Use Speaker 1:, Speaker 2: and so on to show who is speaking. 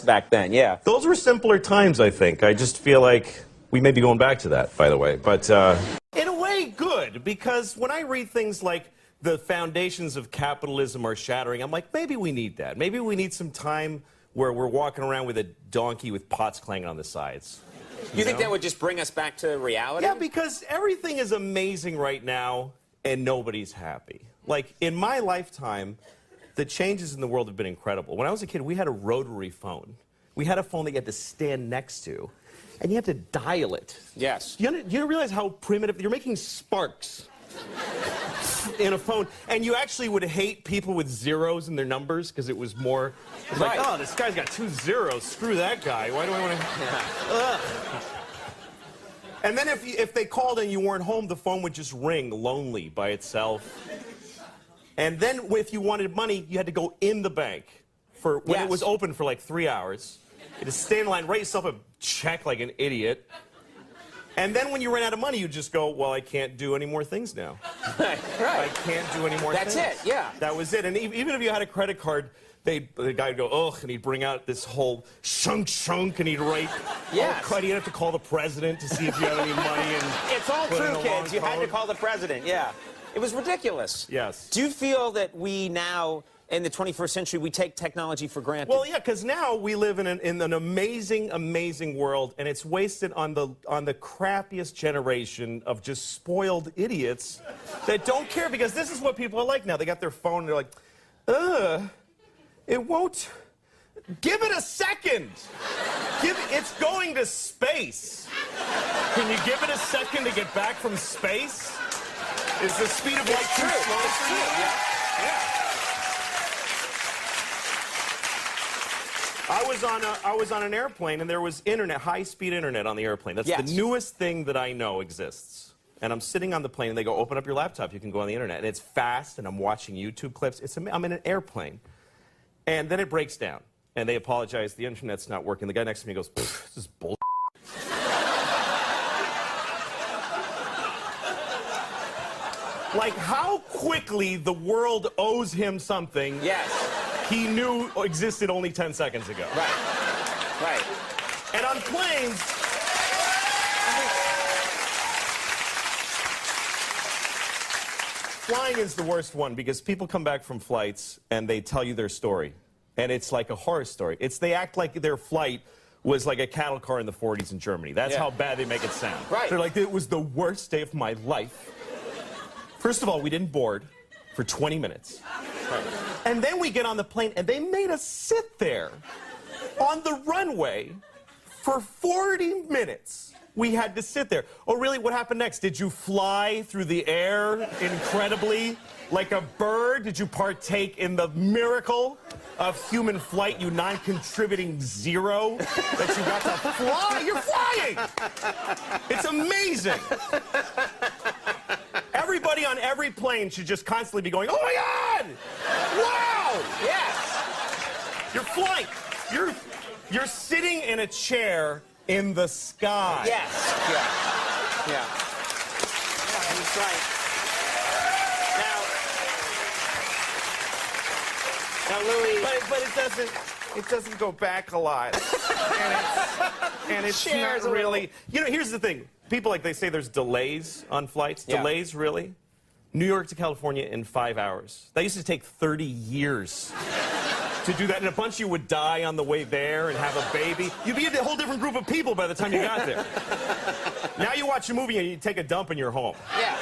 Speaker 1: back then, yeah.
Speaker 2: Those were simpler times, I think. I just feel like we may be going back to that, by the way. But in a way, good, because when I read things like the foundations of capitalism are shattering, I'm like, maybe we need that. Maybe we need some time where we're walking around with a donkey with pots clanging on the sides.
Speaker 1: You think that would just bring us back to reality?
Speaker 2: Yeah, because everything is amazing right now, and nobody's happy. Like, in my lifetime, the changes in the world have been incredible. When I was a kid, we had a rotary phone. We had a phone that you had to stand next to, and you had to dial it.
Speaker 1: Yes.
Speaker 2: You realize how primitive? You're making sparks in a phone, and you actually would hate people with zeros in their numbers because it was more. It was like, oh, this guy's got 2 zeros. Screw that guy. Why do I want to? Yeah. And then if they called and you weren't home, the phone would just ring lonely by itself. And then if you wanted money, you had to go in the bank for when it was open for like 3 hours. You had to stay in line, write yourself a check like an idiot. And then when you ran out of money, you just go, well, I can't do any more things now.
Speaker 1: Right.
Speaker 2: I can't do any more things.
Speaker 1: That's it, yeah.
Speaker 2: That was it. And even if you had a credit card, the guy would go, ugh, and he'd bring out this whole shunk, and he'd write, he'd have to call the president to see if you had any money. And
Speaker 1: it's all true, kids. You had to call the president, yeah. It was ridiculous.
Speaker 2: Yes.
Speaker 1: Do you feel that we now, in the 21st century, we take technology for granted?
Speaker 2: Well, yeah, because now we live in an amazing, amazing world, and it's wasted on the crappiest generation of just spoiled idiots that don't care, because this is what people are like now. They got their phone, and they're like, it won't. Give it a second. It's going to space. Can you give it a second to get back from space? Is the speed of light too slow for you? Yeah. I was on an airplane, and there was internet, high-speed internet on the airplane. That's the newest thing that I know exists. And I'm sitting on the plane, and they go, open up your laptop, you can go on the internet. And it's fast, and I'm watching YouTube clips. I'm in an airplane. And then it breaks down, and they apologize, the internet's not working. The guy next to me goes, this is bullshit. Like, how quickly the world owes him something he knew existed only 10 seconds ago.
Speaker 1: Right.
Speaker 2: And on planes, flying is the worst one, because people come back from flights and they tell you their story. And it's like a horror story. They act like their flight was like a cattle car in the 40s in Germany. That's how bad they make it sound.
Speaker 1: Right.
Speaker 2: They're like, it was the worst day of my life. First of all, we didn't board for 20 minutes. Right. And then we get on the plane, and they made us sit there on the runway for 40 minutes. We had to sit there. Oh, really? What happened next? Did you fly through the air incredibly like a bird? Did you partake in the miracle of human flight, you non-contributing zero, that you got to fly? You're flying! It's amazing. Everybody on every plane should just constantly be going, oh my God! Wow!
Speaker 1: Yes!
Speaker 2: You're flying. You're sitting in a chair in the sky.
Speaker 1: Yes. Yeah. That's right. Now, Louis.
Speaker 2: But it doesn't go back a lot. and it's not really. You know, here's the thing. People, like, they say there's delays on flights.
Speaker 1: Yeah.
Speaker 2: Delays, really? New York to California in 5 hours. That used to take 30 years to do that, and a bunch of you would die on the way there and have a baby. You'd be a whole different group of people by the time you got there. Now you watch a movie and you take a dump and you're home.
Speaker 1: Yeah.